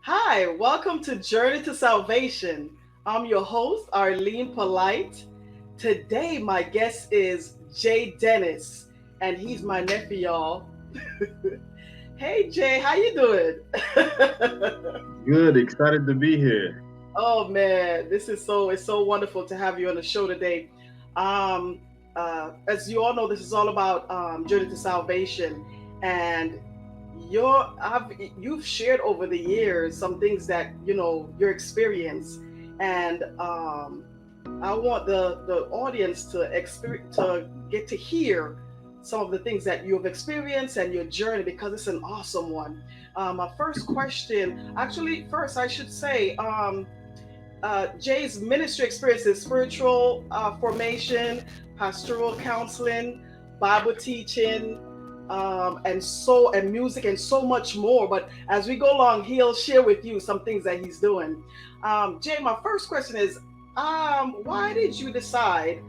Hi, welcome to Journey to Salvation. I'm your host, Arlene Polite. Today, my guest is Jay Dennis, and he's my nephew, y'all. Hey, Jay, how you doing? Good, excited to be here. Oh man, it's so wonderful to have you on the show today. Um, as you all know, this is all about Journey to Salvation, and you've shared over the years some things that your experience, and I want the audience to get to hear some of the things that you have experienced and your journey because it's an awesome one. My first question, actually, first I should say. Jay's ministry experience is spiritual formation, pastoral counseling, Bible teaching, and music and so much more. But as we go along, he'll share with you some things that he's doing. Jay, my first question is, why did you decide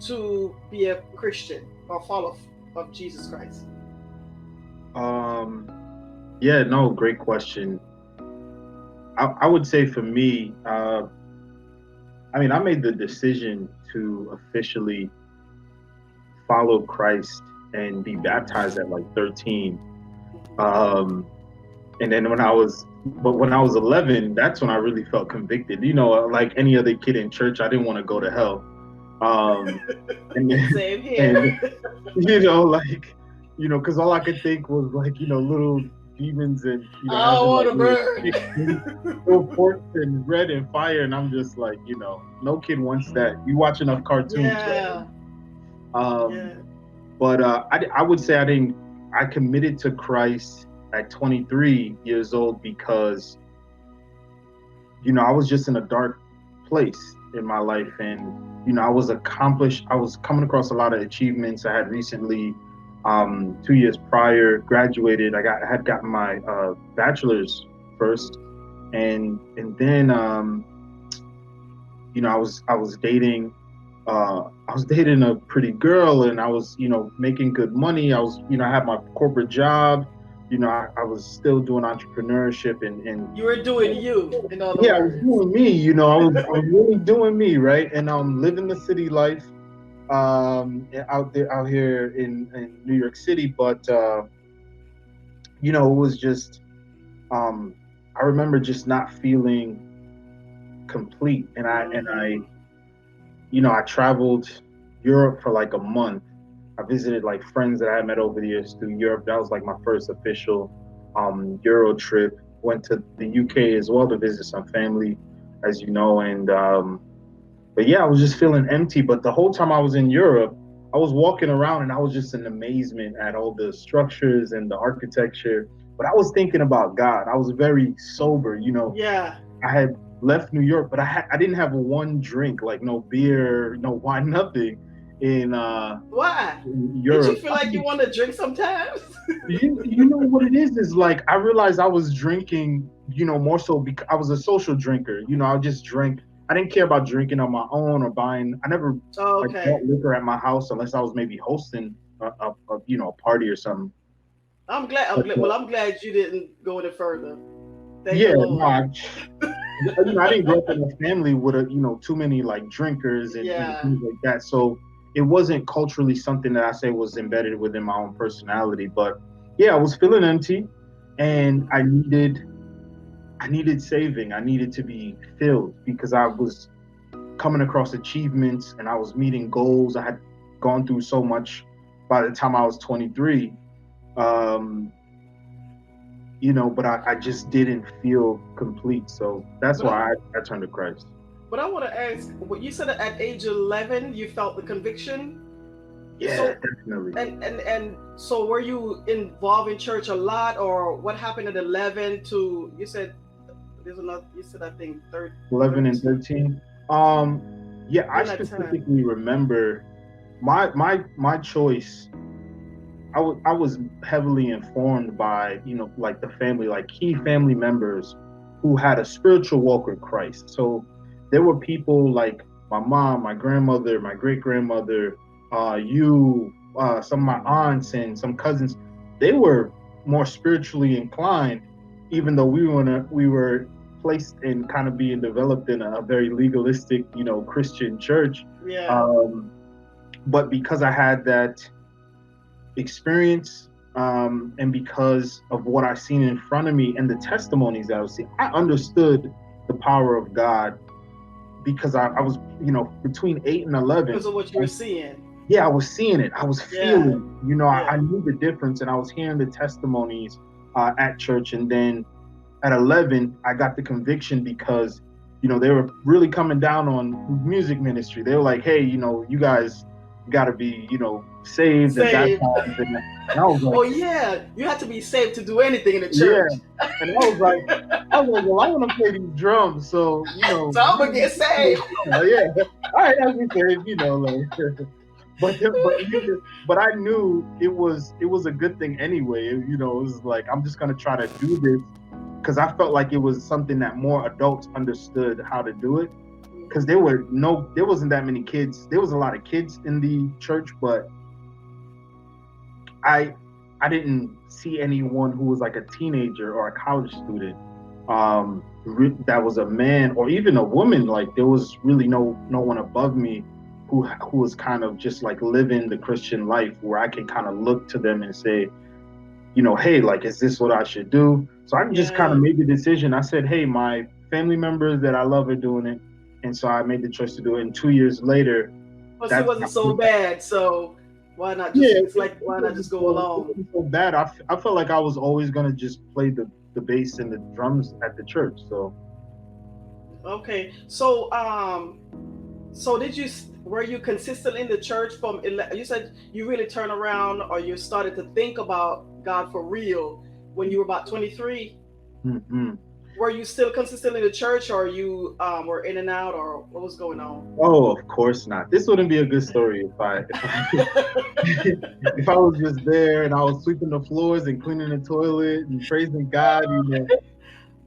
to be a Christian or follower of Jesus Christ? Um, yeah, no, great question. I would say for me, I made the decision to officially follow Christ and be baptized at like 13. Um, and then when I was 11, that's when I really felt convicted. Like any other kid in church, I didn't want to go to hell. Um, and then, Same and here. like, because all I could think was like, little demons and, I having want like to little sticks and burn. little forks and red and fire. And I'm just like, no kid wants that. You watch enough cartoons, right? Yeah, Um, yeah. I would say I committed to Christ at 23 years old because, I was just in a dark place in my life. And, I was coming across a lot of achievements. I had recently, 2 years prior, graduated. I had gotten my bachelor's first. And then, I was dating a pretty girl, and I was, making good money. I was, I had my corporate job. I was still doing entrepreneurship and You were doing you, in other yeah, I was words. doing me. I was really doing me, right? And living the city life, out here in New York City. But it was just, um, I remember just not feeling complete, Hmm. I traveled Europe for like a month. I visited like friends that I had met over the years through Europe. That was like my first official Euro trip. Went to the UK as well to visit some family, as you know. And but yeah, I was just feeling empty. But the whole time I was in Europe, I was walking around and I was just in amazement at all the structures and the architecture. But I was thinking about God. I was very sober. Yeah. I had left New York, but I didn't have one drink, like no beer, no wine, nothing Why? in Did you Europe. feel like you wanted to drink sometimes? You know what it is like I realized I was drinking, more so because I was a social drinker. I just drank. I didn't care about drinking on my own or buying. I never Oh, like okay. bought liquor at my house unless I was maybe hosting a party or something. I'm glad. I'm But glad. Well, I'm glad you didn't go any further. Thank yeah, the no, Lord. I didn't grow up in a family with too many like drinkers and Yeah. things like that. So it wasn't culturally something that I say was embedded within my own personality. But yeah, I was feeling empty, and Hmm. I needed saving. I needed to be filled because I was coming across achievements and I was meeting goals. I had gone through so much by the time I was 23. Um, but I just didn't feel complete. So that's But I, why I turned to Christ. but I want to ask. What you said that at age 11 you felt the conviction. Yeah, So, definitely. and so were you involved in church a lot, or what happened at 11 to you said there's another. You said I think 11 and 13 13. Um, yeah, I during that time. specifically remember my choice. I was heavily informed by, like the family, like key family members who had a spiritual walk with Christ. So there were people like my mom, my grandmother, my great grandmother, some of my aunts and some cousins. They were more spiritually inclined, even though we were placed in kind of being developed in a very legalistic, Christian church. Yeah. Um, but because I had that experience, and because of what I seen in front of me and the testimonies that I was seeing, I understood the power of God because I was, between 8 and 11. Because of what you were seeing. Yeah, I was seeing it. I was Yeah. feeling, I knew the difference, and I was hearing the testimonies at church. And then at 11, I got the conviction because, they were really coming down on music ministry. They were like, hey, you guys got to be, saved and Saved. baptized. And I was like, Oh yeah, you had to be saved to do anything in the yeah. church. And I was like, well, I want to play these drums, so So I'm gonna get saved. Yeah, all right, I'll get saved, like. But I knew it was a good thing anyway. It was like, I'm just gonna try to do this because I felt like it was something that more adults understood how to do it. Because there wasn't that many kids. There was a lot of kids in the church, but I didn't see anyone who was like a teenager or a college student that was a man or even a woman. Like there was really no one above me who was kind of just like living the Christian life where I can kind of look to them and say, hey, like, is this what I should do? So I just kind of made the decision. I said, hey, my family members that I love are doing it. And so I made the choice to do it. And 2 years later, but it wasn't so bad. So why not just why not just go along? It wasn't so bad. I felt like I was always gonna just play the bass and the drums at the church. So okay. So were you consistent in the church from? You said you really turned around, or you started to think about God for real when you were about 23. Mm-hmm. Were you still consistent in the church, or you were in and out, or what was going on? Oh, of course not. This wouldn't be a good story if I if I was just there and I was sweeping the floors and cleaning the toilet and praising God.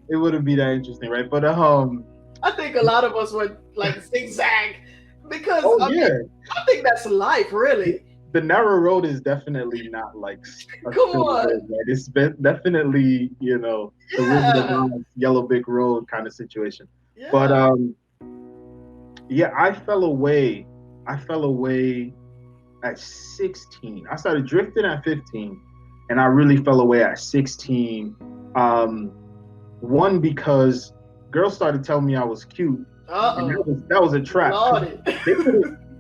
It wouldn't be that interesting, right? But I think a lot of us would like zigzag because I think that's life, really. The narrow road is definitely not like come on. Road, right? It's definitely the Wizard of Oz, Yellow Brick Road kind of situation. Yeah. But I fell away at 16. I started drifting at 15, and I really fell away at 16. One, because girls started telling me I was cute. And that was a trap.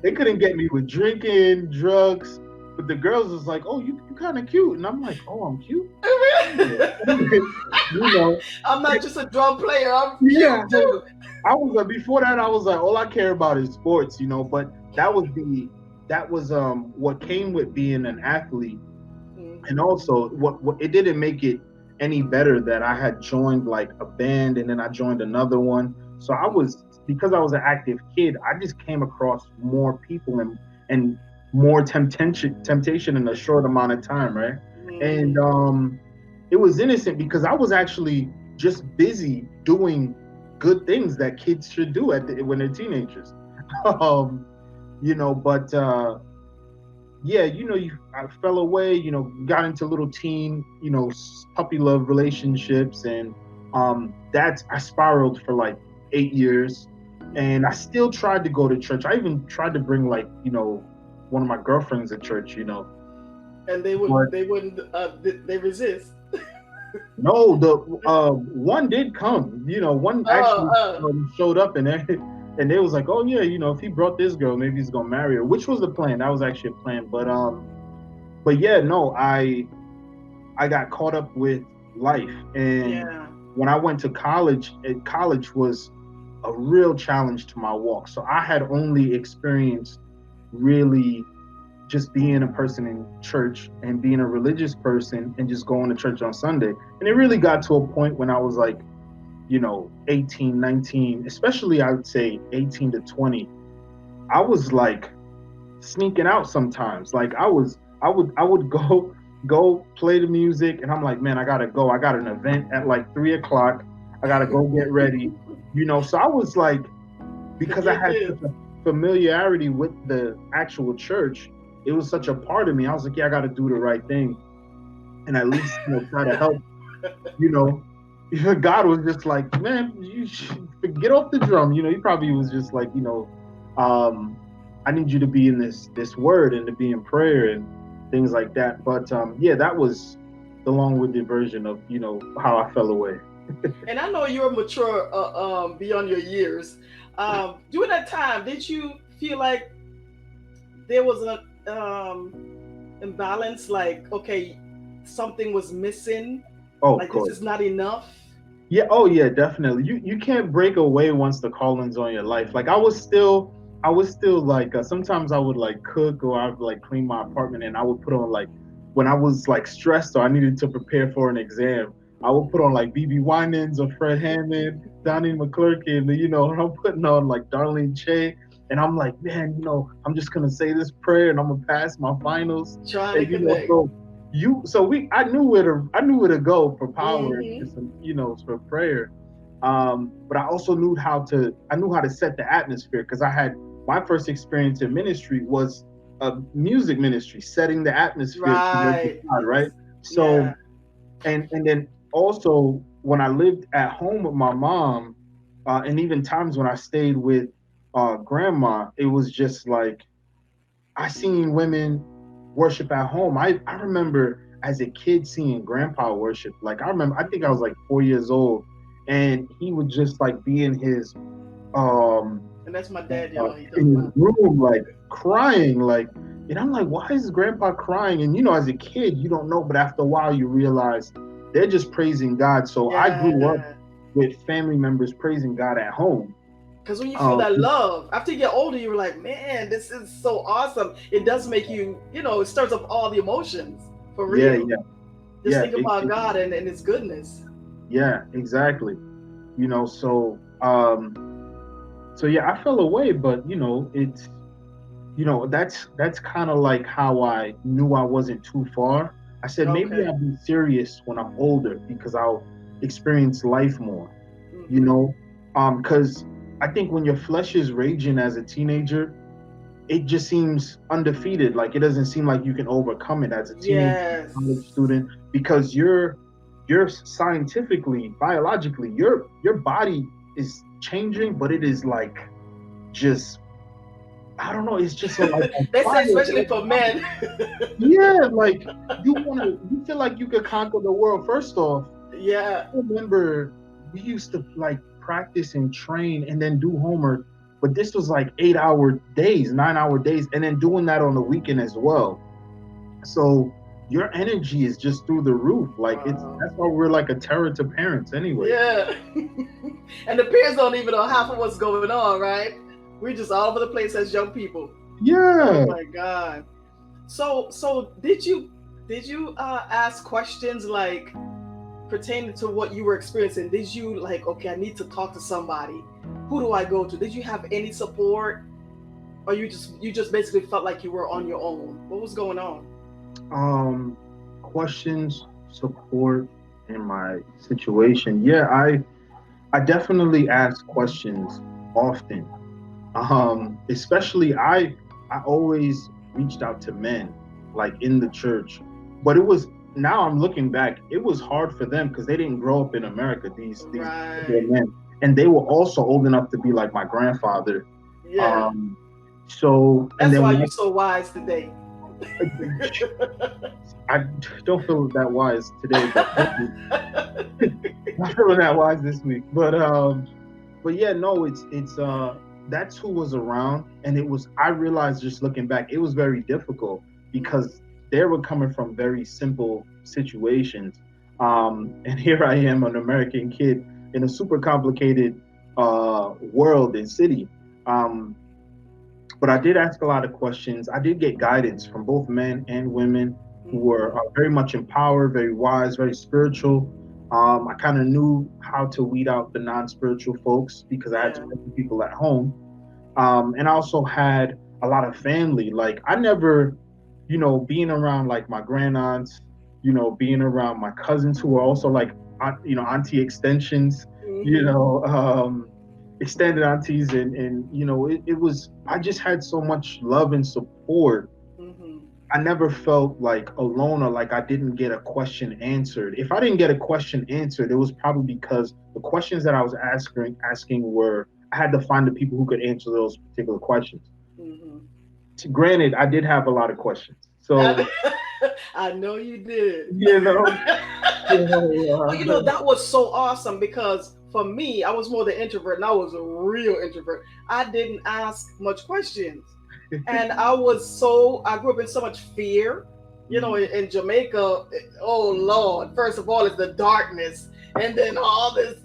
They couldn't get me with drinking, drugs, but the girls was like, "Oh, you kind of cute," and I'm like, "Oh, I'm cute." I'm not just a drum player. I'm cute too. I was before that. I was like, all I care about is sports, But that was what came with being an athlete, and also what it didn't make it any better that I had joined like a band and then I joined another one. So because I was an active kid, I just came across more people and more temptation in a short amount of time, right? And it was innocent because I was actually just busy doing good things that kids should do when they're teenagers. I fell away, got into little teen, puppy love relationships, and I spiraled for like 8 years. And I still tried to go to church. I even tried to bring one of my girlfriends at church, And they wouldn't. They resist. No, the one did come. One actually showed up, and they was like, "Oh yeah, if he brought this girl, maybe he's gonna marry her," which was the plan. That was actually a plan. But yeah, no, I got caught up with life, and when I went to college, college was a real challenge to my walk. So I had only experienced really just being a person in church and being a religious person and just going to church on Sunday. And it really got to a point when I was like, 18, 19, especially I would say 18 to 20, I was like sneaking out sometimes. Like I would go play the music, and I'm like, man, I gotta go. I got an event at like 3:00. I gotta go get ready. So I was like, because I had such a familiarity with the actual church, it was such a part of me. I was like, yeah, I got to do the right thing, and at least try to help, God was just like, man, you should get off the drum. He probably was just like, um, I need you to be in this word and to be in prayer and things like that. But yeah, that was the long-winded version of how I fell away. And I know you're mature beyond your years. During that time, did you feel like there was an imbalance? Like, okay, something was missing. Oh, of Like this course. is not enough. Yeah, oh yeah, definitely. You can't break away once the calling's on your life. Like I was still like sometimes I would like cook or I'd like clean my apartment and I would put on like when I was like stressed or I needed to prepare for an exam, I would put on like BB Winans or Fred Hammond, Donnie McClurkin, and I'm putting on like Darlene Che and I'm like, man, I'm just gonna say this prayer and I'm gonna pass my finals. Trying to And connect. I knew where to go for power and Hmm. just for prayer. But I knew how to set the atmosphere because I had my first experience in ministry was a music ministry, setting the atmosphere towards Right. God, right? Yeah. So and then also when I lived at home with my mom, and even times when I stayed with grandma, it was just like I seen women worship at home. I remember as a kid seeing grandpa worship. Like I think I was like 4 years old, and he would just like be um And that's my dad, y'all. He in talking his about. room like crying and I'm like, why is grandpa crying? And as a kid you don't know, but after a while you realize they're just praising God. So I grew up Yeah. with family members praising God at home. Because when you feel Um, that love, after you get older, you're like, man, this is so awesome. It does make you, it stirs up all the emotions for yeah, real. yeah, Just yeah. think about God and His goodness. Yeah, exactly. You know, so so yeah, I fell away, but that's kind of like how I knew I wasn't too far. I said maybe Okay. I'll be serious when I'm older because I'll experience life more, you Hmm. know. Because I think when your flesh is raging as a teenager, it just seems undefeated. Like it doesn't seem like you can overcome it as a teenager, Yes. college student, because you're scientifically, biologically, your body is changing, but it is like just I don't know, it's just like on They say, especially for fire. men. Yeah, like you feel like you could conquer the world. First off, Yeah. I remember we used to like practice and train and then do homework, but this was like 8 hour days, 9 hour days, and then doing that on the weekend as well. So your energy is just through the roof. Like Wow. that's why we're like a terror to parents anyway. Yeah. And the parents don't even know half of what's going on, right? We're just all over the place as young people. Oh Yeah. my God. So did you ask questions like pertaining to what you were experiencing? Did you like, okay, I need to talk to somebody. Who do I go to? Did you have any support? Or you just basically felt like you were on your own? What was going on? Um, Questions, support in my situation. Yeah, I definitely ask questions often. Especially I always reached out to men like in the church, but it was now I'm looking back, it was hard for them because they didn't grow up in America. These older Right. men, and they were also old enough to be like my grandfather. Yeah. Um, so and That's then why when you're so wise today. I don't feel that wise today, but not feeling that wise this week. But yeah, no, it's that's who was around, and it was I realized just looking back, it was very difficult Mhm. because they were coming from very simple situations, and here I am, an American kid in a super complicated world and city. Um, but I did ask a lot of questions. I did get guidance from both men and women who were Mhm. very much empowered, very wise, very spiritual. I kind of knew how to weed out the non-spiritual folks because I had Yeah. spiritual people at home. And I also had a lot of family. Like I never, being around like my grand aunts, being around my cousins who are also like, auntie extensions, you Mhm. know, um, extended aunties, and it was I just had so much love and support Mhm. I never felt like alone or like I didn't get a question answered. If I didn't get a question answered, it was probably because the questions that I was asking were I had to find the people who could answer those particular questions. Hmm. Granted, I did have a lot of questions, so I know you did. you know, But that was so awesome because for me, I was more the introvert and I was a real introvert. I didn't ask much questions. And I grew up in so much fear. In Jamaica, oh Lord, first of all, it's the darkness. And then all this,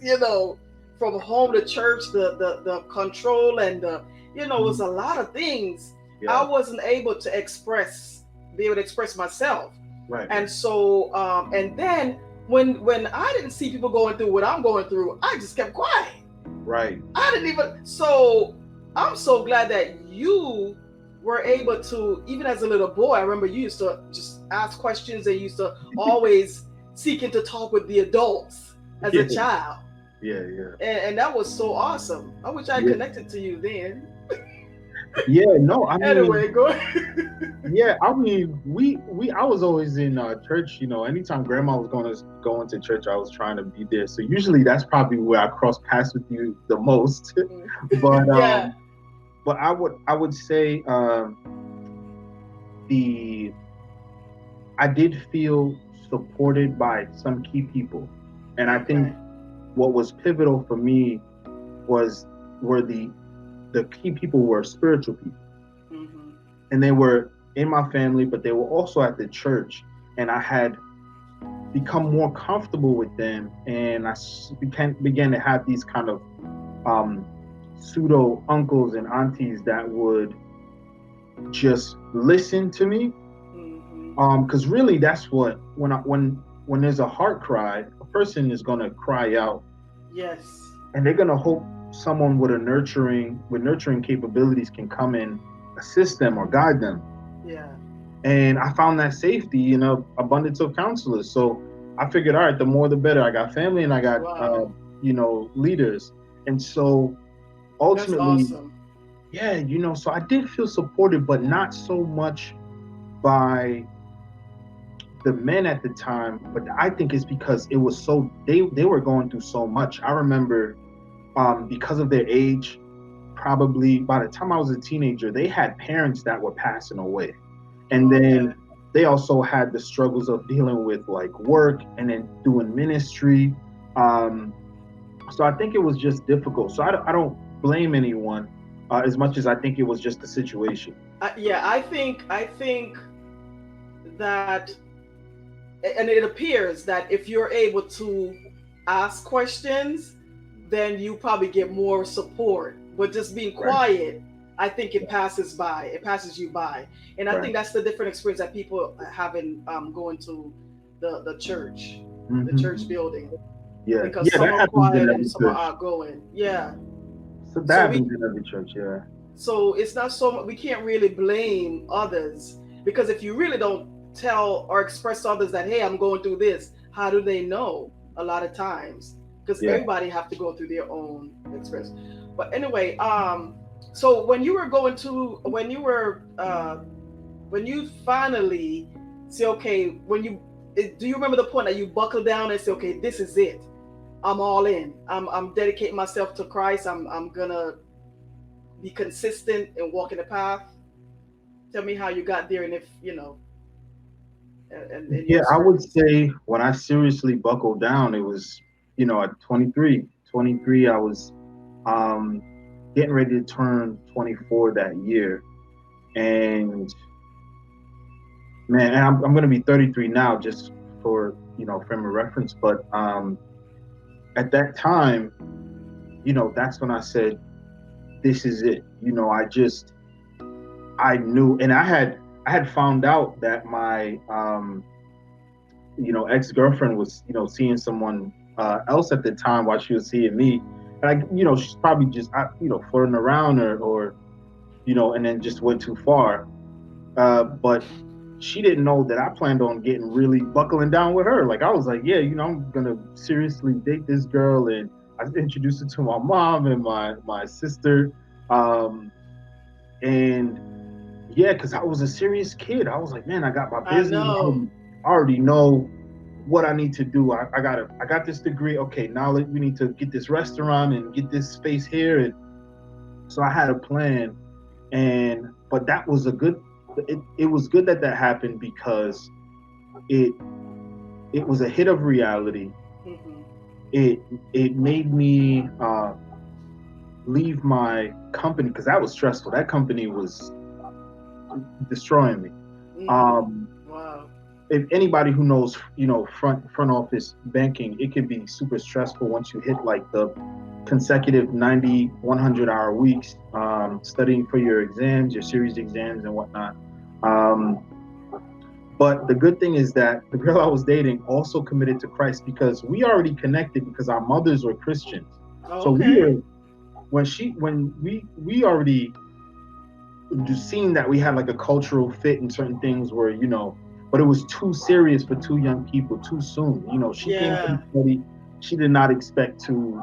from home to church, the control and it was a lot of things. I yeah, wasn't able to be able to express myself. right, And so, and then when I didn't see people going through what I'm going through, I just kept quiet. right, I didn't even. So I'm so glad that you were able to, even as a little boy. I remember you used to just ask questions and you used to always seeking to talk with the adults as yeah, a child, yeah, yeah, and that was so awesome. I wish I yeah, connected to you then. yeah. No, I mean, Anyway, go ahead. yeah, I mean, I was always in church. Anytime grandma was going to church, I was trying to be there. So usually that's probably where I cross paths with you the most. but Yeah. but I would say the I did feel supported by some key people, and I think Okay. what was pivotal for me was were the key people were spiritual people, Hmm. and they were in my family, but they were also at the church, and I had become more comfortable with them, and began to have these kind of um, pseudo uncles and aunties that would just listen to me. Hmm. Because really, that's what when there's a heart cry, a person is gonna cry out, Yes. and they're gonna hope someone with nurturing capabilities can come and assist them or guide them. Yeah. And I found that safety in a abundance of counselors. So I figured, all right, the more the better. I got family and I got Wow. leaders, and so That's ultimately, awesome. yeah, so I did feel supported, but not so much by the men at the time. But I think it's because it was so they were going through so much. I remember because of their age, probably by the time I was a teenager, they had parents that were passing away. And Okay. then they also had the struggles of dealing with like work and then doing ministry. Um, so I think it was just difficult. So I don't blame anyone as much as I think it was just the situation. Yeah, I think that, and it appears that if you're able to ask questions, then you probably get more support. But just being Right, quiet, I think it passes by. It passes you by, and I right. think that's the different experience that people have in going to the church Hmm. building, Yeah, because yeah, some that are happens in quiet and every some are church. outgoing. Yeah. So that So happens we in every church. Yeah, so it's not so much, we can't really blame others, because if you really don't tell or express to others that, hey, I'm going through this, how do they know? A lot of times, because yeah. everybody have to go through their own experience. But anyway, so when you were going to when you finally say, okay, do you remember the point that you buckle down and say, okay, this is it, I'm all in, I'm dedicating myself to Christ, I'm gonna be consistent and walking the path? Tell me how you got there, and if and your Yeah, I would experience. say when I seriously buckled down, it was, at 23. 23, I was um, getting ready to turn 24 that year. And man, and I'm going to be 33 now, just for, frame of reference. But at that time, that's when I said, this is it. I knew, and I had found out that my, ex-girlfriend was, seeing someone else at the time while she was seeing me. And she's probably just, flirting around or, and then just went too far. But she didn't know that I planned on getting really buckling down with her. Like I was like, yeah, I'm gonna seriously date this girl, and I introduced her to my mom and my sister, um, and yeah, because I was a serious kid. I was like, man, I got my I business. know. I already know what I need to do. I got this degree. Okay, now we need to get this restaurant and get this space here. And so I had a plan, and but that was a good. It was good that that happened because it it was a hit of reality. Hmm. It it made me leave my company because that was stressful. That company was destroying me. Hmm. Um, Wow. if anybody who knows, front office banking, it can be super stressful once you hit like the consecutive 90, 100-hour weeks, studying for your exams, your series exams and whatnot. Um, but the good thing is that the girl I was dating also committed to Christ because we already connected because our mothers were Christians. So we Okay. were when we already just seeing that we had like a cultural fit in certain things where but it was too serious for two young people too soon. She came to the Yeah. study. She did not expect to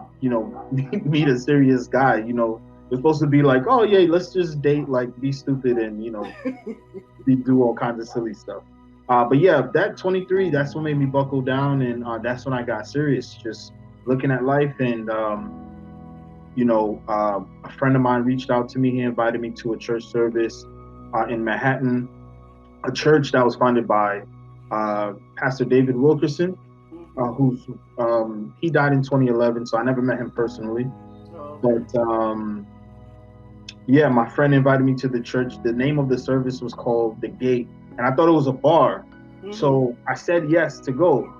meet a serious guy. It's supposed to be like, oh yeah, let's just date, like be stupid and do all kinds of silly stuff. But yeah, that 23, that's what made me buckle down, and that's when I got serious, just looking at life. And a friend of mine reached out to me. He invited me to a church service in Manhattan, a church that was founded by Pastor David Wilkerson, Hmm. who's he died in 2011, so I never met him personally. Okay. But yeah, my friend invited me to the church. The name of the service was called The Gate, and I thought it was a bar. Hmm. So I said yes to go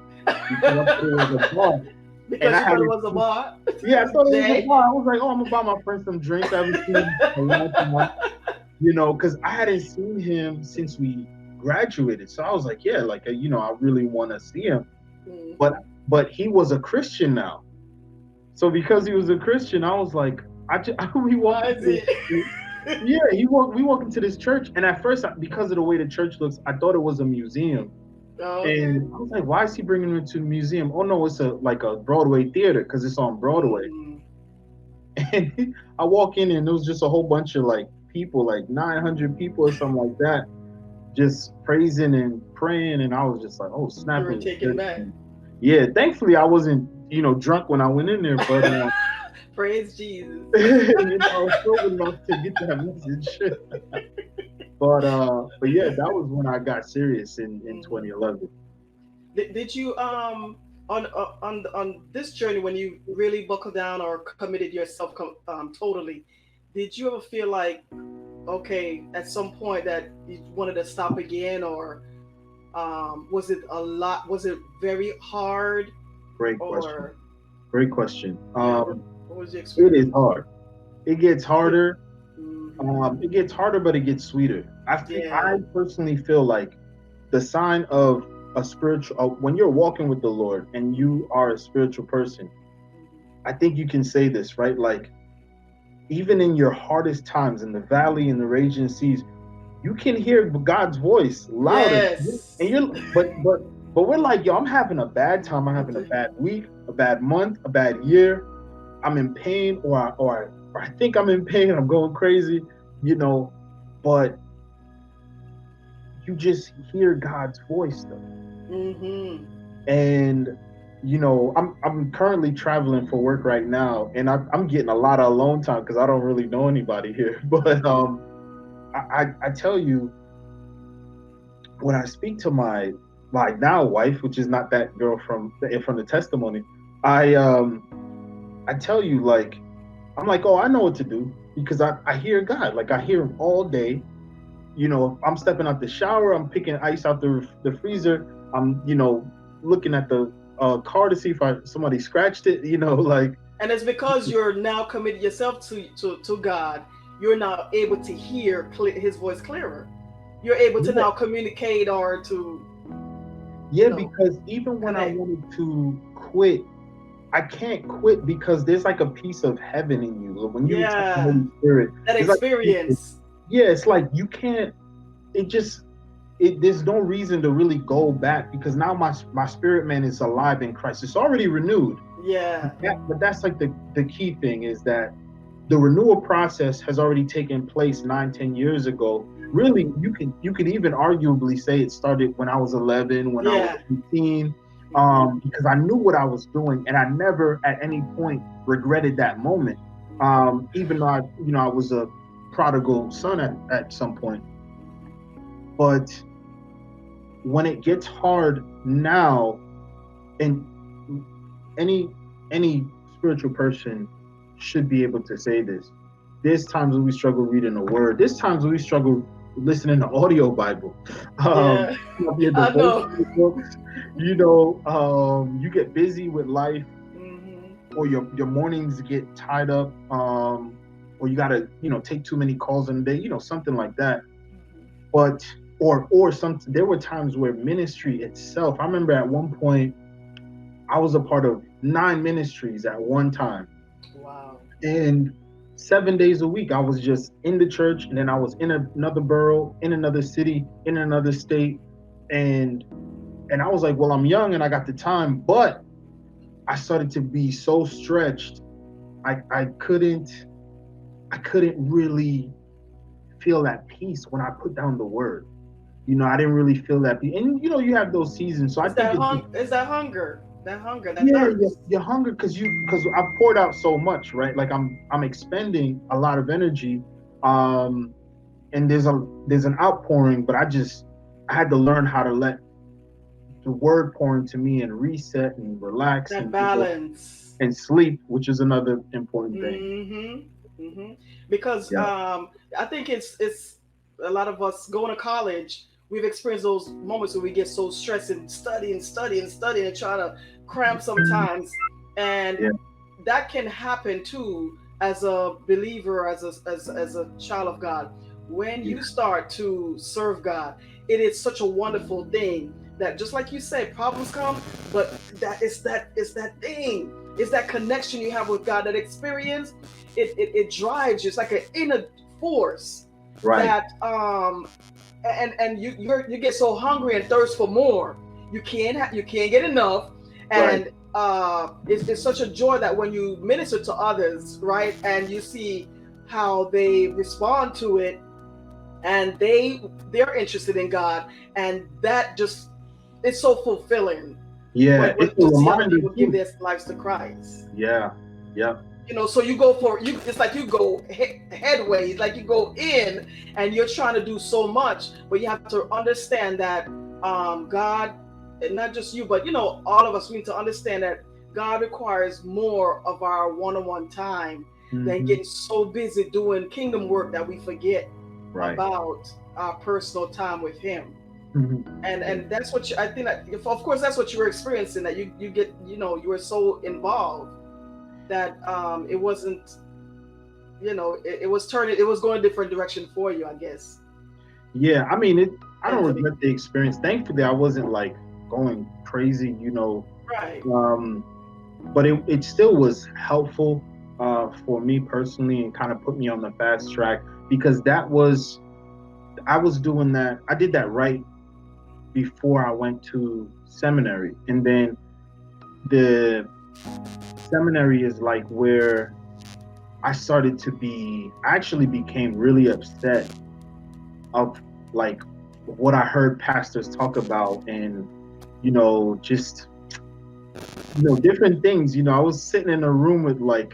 because I thought it was a bar, and Because I you thought it hadn't. was a bar, Yeah, I thought it was a Jay. bar. I was like, oh, I'm gonna buy my friend some drinks. I haven't seen him in a long time. Because I hadn't seen him since we graduated. So I was like, yeah, like, I really want to see him. But Hmm. but he was a Christian now. So because he was a Christian, I was like, we walk I into this, see. yeah, we walk into this church, and at first, because of the way the church looks, I thought it was a museum. Okay. And I was like, why is he bringing me to the museum? Oh no, it's like a Broadway theater because it's on Broadway. Mm. And I walk in and there was just a whole bunch of like people, like 900 people or something like that, just praising and praying. And I was just like, oh, You snap, it were was taken good. back. And yeah, thankfully I wasn't, drunk when I went in there, but Praise Jesus. I was sober enough to get that message. But yeah, that was when I got serious in Hmm. 2011. Did you on this journey when you really buckled down or committed yourself totally? Did you ever feel like okay at some point that you wanted to stop again, or was it a lot? Was it very hard, Great question. or Great question. yeah? What was your It is experience? hard. It gets harder. Hmm. It gets harder, but it gets sweeter. I Yeah. personally feel like the sign of a spiritual, when you're walking with the Lord and you are a spiritual person, I think you can say this, right? Like, even in your hardest times, in the valley, in the raging seas, you can hear God's voice louder. And Yes. but we're like, yo, I'm having a bad time. I'm having a bad week, a bad month, a bad year. I'm in pain, or I think I'm in pain. I'm going crazy, you know. But you just hear God's voice though. Hmm. And I'm currently traveling for work right now, and I'm getting a lot of alone time because I don't really know anybody here. But I tell you, when I speak to my now wife, which is not that girl from the testimony, I I tell you, like, I'm like, oh, I know what to do because I hear God, like I hear him all day. I'm stepping out the shower, I'm picking ice out the freezer, I'm looking at the car to see if somebody scratched it, like. And it's because you're now committed yourself to God. You're now able to hear His voice clearer. You're able to Yeah, now communicate or to you yeah, know because even when I connect. wanted to quit, I can't quit because there's like a piece of heaven in you. When you accept the Yeah, Holy Spirit, that there's like a piece of, experience. yeah, it's like you can't. It just there's no reason to really go back because now my spirit man is alive in Christ. It's already renewed. Yeah. But that's like the key thing is that the renewal process has already taken place 9, 10 years ago. Really, you could even arguably say it started when I was 11, when I was Yeah. 15, Mhm. because I knew what I was doing, and I never at any point regretted that moment. Even though I was a prodigal son at some point, but when it gets hard now, and any any spiritual person should be able to say this. There's times when we struggle reading the word. There's times when we struggle listening to audio Bible. Yeah. Your I know. devotional books. You get busy with life, Mhm. or your mornings get tied up, or you gotta take too many calls in a day, something like that. But or some there were times where ministry itself. I remember at one point I was a part of 9 ministries at one time. Wow. And 7 days a week, I was just in the church, and then I was in another borough, in another city, in another state. And I was like, well, I'm young and I got the time, but I started to be so stretched. I couldn't really feel at peace when I put down the word. I didn't really feel that peace. And you have those seasons. So I It's think that it's it's that hunger, that yeah, thirst. you're hungry because I've poured out so much, right? Like I'm expending a lot of energy, um, and there's an outpouring, but I had to learn how to let the word pour into me and reset and relax That and balance. and sleep, which is another important thing. Mm-hmm. Mm-hmm. Because Yeah. I think it's a lot of us going to college. We've experienced those moments where we get so stressed and studying and try to cram sometimes, and Yeah. that can happen too as a believer, as a child of God. When Yeah. you start to serve God, it is such a wonderful thing that, just like you said, problems come, but that is that thing. It's that connection you have with God, that experience. It drives you. It's like an inner force Right. that and you get so hungry and thirst for more. You can't get enough, Right. and it's such a joy that when you minister to others, right, and you see how they respond to it, and they're interested in God, and that just, it's so fulfilling Yeah. when It's a to see how reminder people give too. their lives to Christ. Yeah. Yeah. So you go for you. It's like you go headways, like you go in, and you're trying to do so much, but you have to understand that God, and not just you, but all of us, we need to understand that God requires more of our one-on-one time than Hmm. getting so busy doing kingdom work that we forget Right. about our personal time with Him. Hmm. And that's what I think that, of course, that's what you were experiencing, that you get, you were so involved that it wasn't, it was turning, it was going a different direction for you, I guess, Yeah. I mean, I don't mentally. regret the experience. Thankfully, I wasn't like going crazy. Right. Um, but it still was helpful for me personally, and kind of put me on the fast track, because I was doing that. I did that right before I went to seminary, and then the seminary is like where I actually became really upset of like what I heard pastors talk about, and just different things. I was sitting in a room with like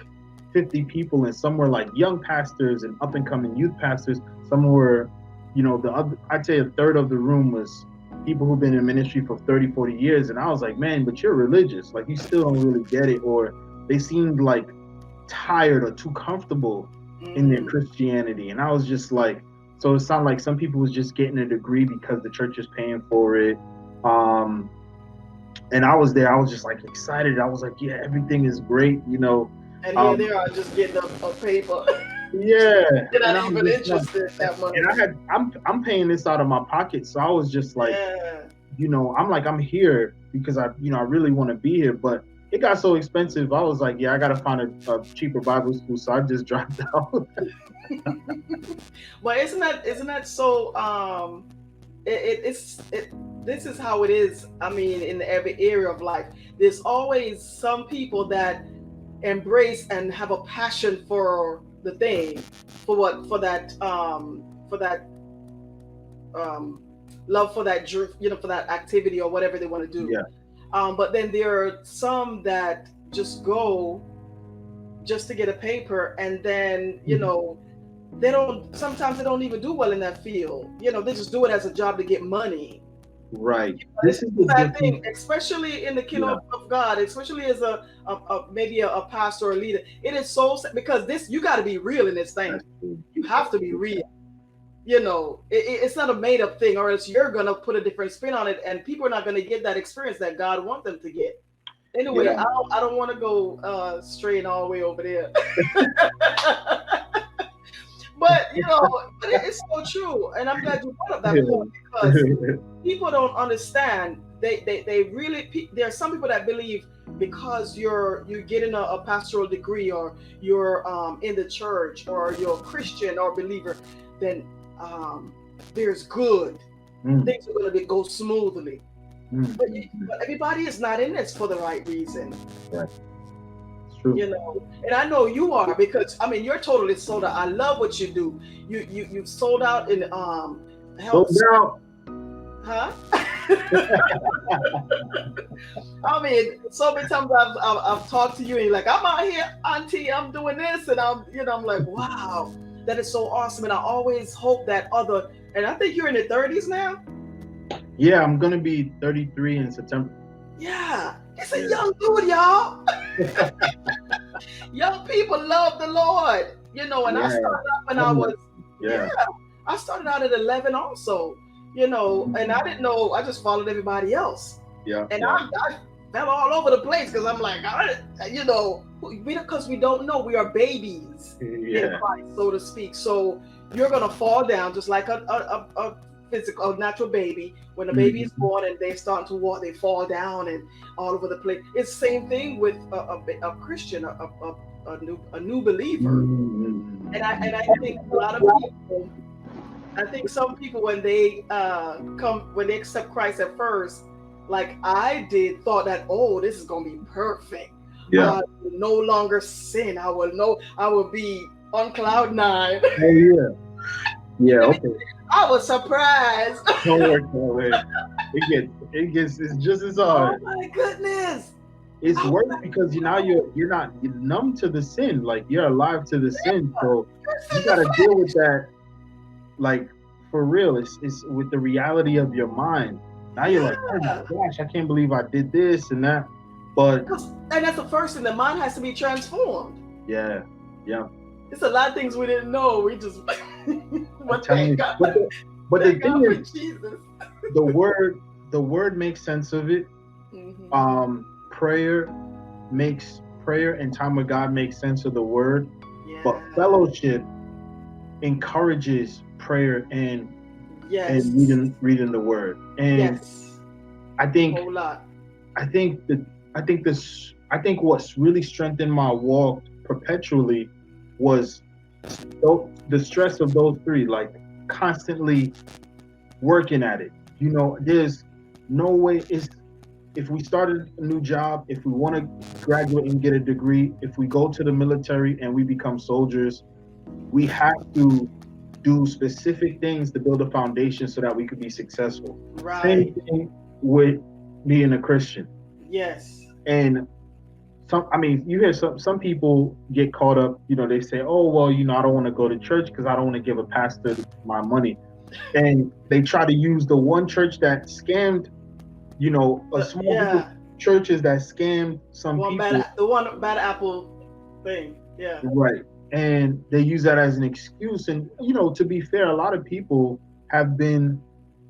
50 people, and some were like young pastors and up and coming youth pastors. Some were, the other, I'd say a third of the room was people who've been in ministry for 30, 40 years. And I was like, man, but you're religious. Like, you still don't really get it. Or they seemed like tired or too comfortable in their Mm-hmm. Christianity. And I was just like, so it sounded like some people was just getting a degree because the church is paying for it. Um, and I was there. I was just like excited. I was like, yeah, everything is great. And here Um, they are just getting a paper. yeah, They're and not I was even just like, interested that much. and I'm paying this out of my pocket, so I was just like, Yeah. I'm like, I'm here because I really want to be here, but it got so expensive. I was like, yeah, I gotta find a cheaper Bible school, so I just dropped out. But isn't that so this is how it is. I mean, in every area of life, there's always some people that embrace and have a passion for the thing for that love for that for that activity or whatever they want to do. Yeah. But then there are some that just go just to get a paper, and then they don't. Sometimes they don't even do well in that field. They just do it as a job to get money. Right. This This is the that thing, difference. especially in the Yeah. kingdom of God, especially as maybe a pastor or leader. It is so because this you got to be real in this thing. That's true. You have to be real. It's not a made up thing, or else you're gonna put a different spin on it, and people are not gonna get that experience that God wants them to get. Anyway, Yeah. I don't want to go straying all the way over there. But but it's so true, and I'm glad you brought up that point because people don't understand. They really there are some people that believe because you're getting a pastoral degree, or you're in the church, or you're a Christian or believer, then there's good. Things are going to go smoothly. But everybody is not in this for the right reason. Right. True. And I know you are, because you're totally sold out. I love what you do. You've sold out in health. Sold out. Huh? So many times I've talked to you and you're like, I'm out here, auntie, I'm doing this, and I'm like, wow, that is so awesome. And I always hope that and I think you're in the 30s now. Yeah, I'm gonna be 33 in September. Yeah, it's a young dude, y'all. Young people love the Lord, and I started out when I was I started out at 11 also, and I didn't know. I just followed everybody else. Yeah. And I fell all over the place because I'm like, because we don't know, we are babies in Christ, so to speak. So you're gonna fall down just like a physical, natural baby. When a baby is born and they start to walk, they fall down and all over the place. It's the same thing with a Christian, a new believer. And I think a lot of people, I think some people when they accept Christ at first, like I did, thought that, oh, this is gonna be perfect. Yeah. I will no longer sin. I will be on cloud 9. Oh yeah. Yeah. Okay. I was surprised. Don't work that way. It's just as hard. Oh my goodness. It's worse because you're numb to the sin, like you're alive to the sin, so you gotta deal with that, like for real. It's with the reality of your mind. Now you're like, oh my gosh, I can't believe I did this and that. But and that's the first thing. The mind has to be transformed. Yeah. It's a lot of things we didn't know. We just but the thing is, Jesus. the word makes sense of it. Prayer and time with God makes sense of the word. Yeah. But fellowship encourages prayer and reading the word. And I think a whole lot. I think what's really strengthened my walk perpetually was the stress of those three, like constantly working at it. There's no way if we started a new job, if we want to graduate and get a degree, if we go to the military and we become soldiers, we have to do specific things to build a foundation so that we could be successful. Right. Same thing with being a Christian. Yes. And you hear some people get caught up, they say, oh, well, I don't want to go to church because I don't want to give a pastor my money. And they try to use the one church that scammed, a small group of churches that scammed some people. The one bad apple thing. Yeah. Right. And they use that as an excuse. And, to be fair, a lot of people have been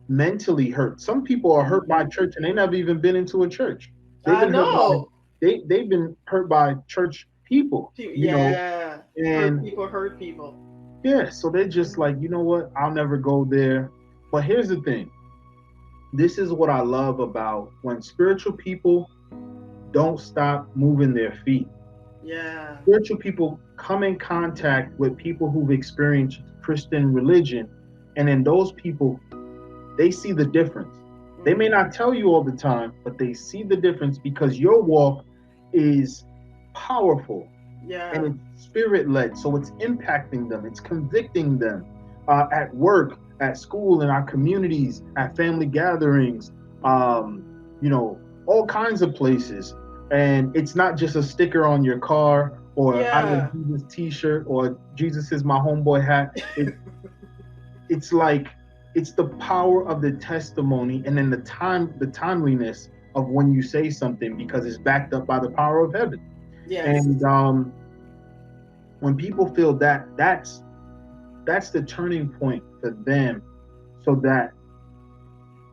mentally hurt. Some people are hurt by church and they never even been into a church. They've been hurt by church people. And hurt people. Yeah, so they're just like, you know what? I'll never go there. But here's the thing. This is what I love about when spiritual people don't stop moving their feet. Yeah. Spiritual people come in contact with people who've experienced Christian religion, and then those people, they see the difference. They may not tell you all the time, but they see the difference because your walk is powerful. Yeah. and it's spirit led. So it's impacting them, it's convicting them at work, at school, in our communities, at family gatherings, um, you know, all kinds of places. And it's not just a sticker on your car or I love Yeah. Jesus t-shirt or Jesus is my homeboy hat. It's like it's the power of the testimony and then the timeliness of when you say something because it's backed up by the power of heaven. Yes. And when people feel that, that's the turning point for them, so that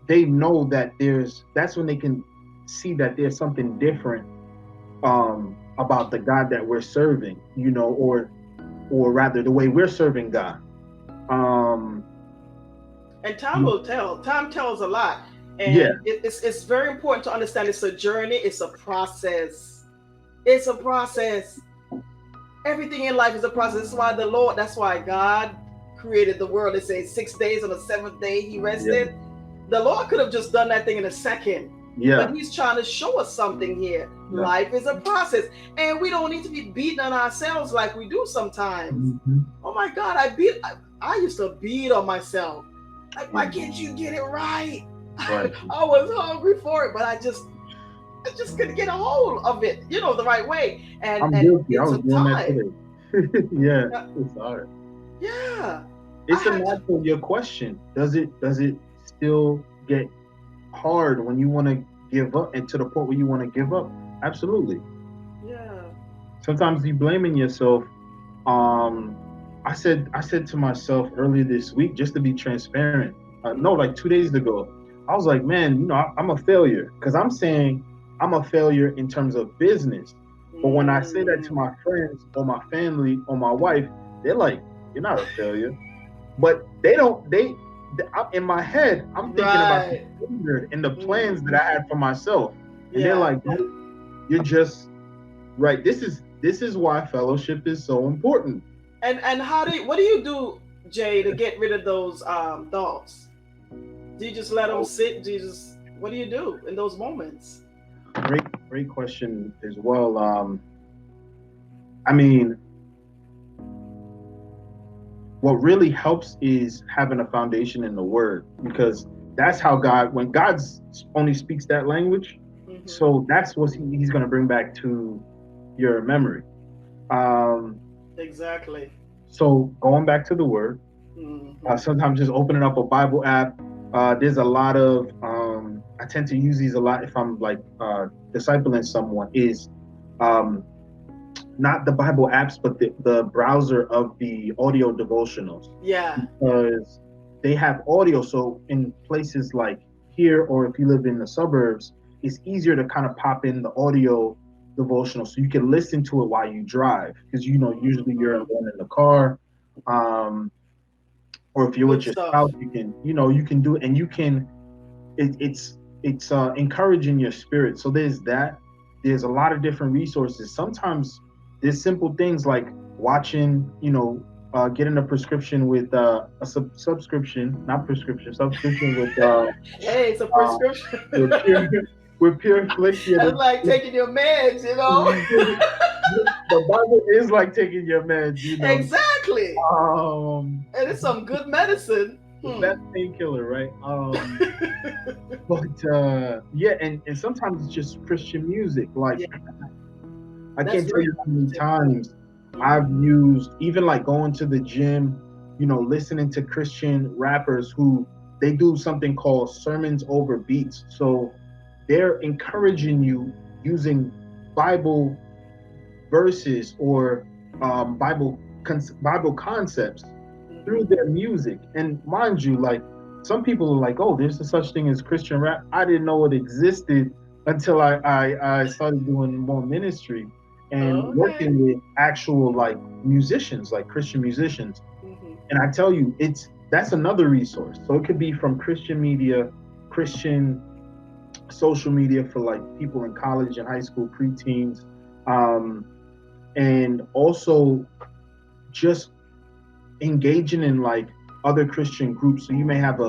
they know that that's when they can see that there's something different about the God that we're serving, or rather the way we're serving God. Um, And time will tell. Time tells a lot. yeah, And it's very important to understand it's a journey, it's a process. It's a process. Everything in life is a process. That's why God created the world. It says 6 days, on the seventh day he yeah, rested. The Lord could have just done that thing in a second. yeah, But he's trying to show us something here. yeah. Life is a process. And we don't need to be beating on ourselves like we do sometimes. Mm-hmm. Oh my God, I used to beat on myself. Like, why can't you get it right? Right. I was hungry for it, but I just couldn't get a hold of it, the right way. I'm And guilty. I it was took doing that time. today. Yeah, Yeah. it's hard. Yeah. I It's a had to. natural. Your question, does it still get hard when you want to give up, and to the point where you want to give up? Absolutely. Yeah. Sometimes you blaming yourself. Um, I said to myself earlier this week, just to be transparent. No, like 2 days ago, I was like, man, I'm a failure because I'm saying I'm a failure in terms of business. But when I say that to Mm, my friends or my family or my wife, they're like, you're not a failure. But they don't. In my head, I'm thinking about the right. standard and the plans that I Mm, had for myself, and they're yeah. like, "Nope, you're just right. This is why fellowship is so important." And what do you do, Jay, to get rid of those thoughts? Do you just let them Oh, sit? What do you do in those moments? great question as well. I mean, what really helps is having a foundation in the Word, because that's how when God only speaks that language, Hmm. so that's what He's going to bring back to your memory. Um, Exactly. so going back to the Word. Hmm. Sometimes just opening up a Bible app. There's a lot of I tend to use these a lot if I'm like discipling someone. Is um, not the Bible apps, but the browser of the audio devotionals, Yeah. Yeah. because they have audio. So in places like here, or if you live in the suburbs, it's easier to kind of pop in the audio devotional so you can listen to it while you drive, because usually you're Hmm. alone in the car. Um, or if you're Good with your stuff. spouse, you can do it, and you can. It's encouraging your spirit. So there's that. There's a lot of different resources. Sometimes there's simple things like watching, getting a prescription with a subscription, not prescription, subscription Hey, it's a uh, prescription. with pure with pure flick. Yeah, That's like taking your meds. the Bible is like taking your meds. Exactly. Um, And it's some good medicine. the best painkiller, right? But yeah, and sometimes it's just Christian music. Like, Yeah, I that's can't tell very you how many important times too. I've Hmm. used, even like going to the gym, listening to Christian rappers who they do something called sermons over beats. So they're encouraging you using Bible verses or Bible concepts through Hmm. their music. And mind you, like, some people are like, "Oh, there's a such thing as Christian rap." I didn't know it existed until I started doing more ministry and Okay. working with actual like musicians, like Christian musicians. Hmm. And I tell you, that's another resource. So it could be from Christian media, Christian social media for like people in college and high school, preteens, um, and also just engaging in like other Christian groups. So you may have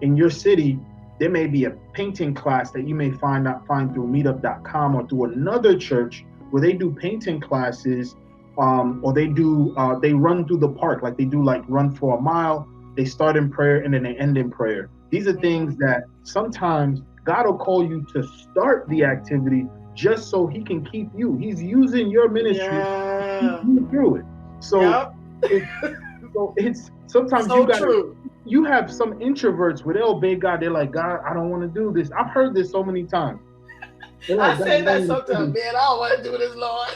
in your city, there may be a painting class that you may find through meetup.com or through another church where they do painting classes or they run through the park, like they do like run for a mile. They start in prayer and then they end in prayer. These are things that sometimes God will call you to start the activity just so He can keep you. He's using your ministry to keep Yeah. you through it. So Yep. it, so it's sometimes So true. you have some introverts where they'll obey God. They're like, God, I don't want to do this. I've heard this so many times. They're I like, God, I say that don't want to do sometimes, this. man. I don't want to do this, Lord.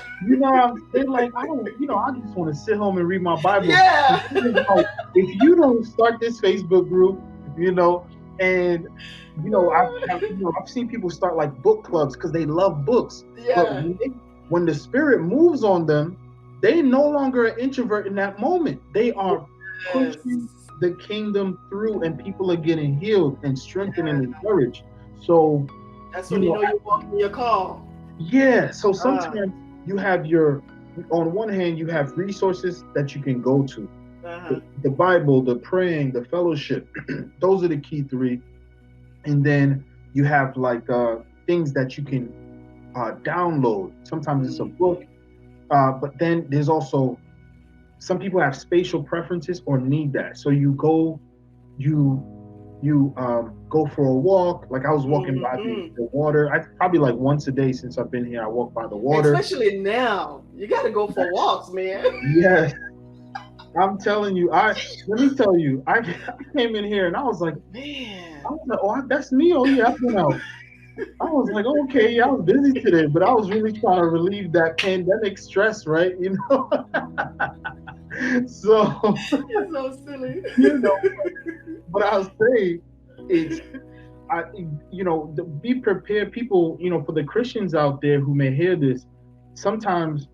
They're like, I don't, I just want to sit home and read my Bible. Yeah. Like, if you don't start this Facebook group, and I've seen people start like book clubs because they love books. But Yeah. when the Spirit moves on them, they no longer an introvert in that moment. They are Yes. pushing the kingdom through, and people are getting healed and strengthened and encouraged. So, That's you when you know, know you're walking your call. yeah. So Uh, sometimes you have on one hand, you have resources that you can go to. uh-huh. The Bible, the praying, the fellowship. Those are the key three. And then you have like things that you can download. Sometimes it's a book, but then there's also some people have spatial preferences or need that. So you go for a walk. Like I was walking by Mm-hmm. the water. I probably like once a day since I've been here. I walk by the water. Especially now, you got to go for walks, man. Yes, I'm telling you. Let me tell you. I came in here and I was like, Man. oh, that's me. Oh yeah, I've been out. I was like, okay, yeah, I was busy today, but I was really trying to relieve that pandemic stress, right? So, It's so silly. you know, but I'll say it's, be prepared, people, for the Christians out there who may hear this. Sometimes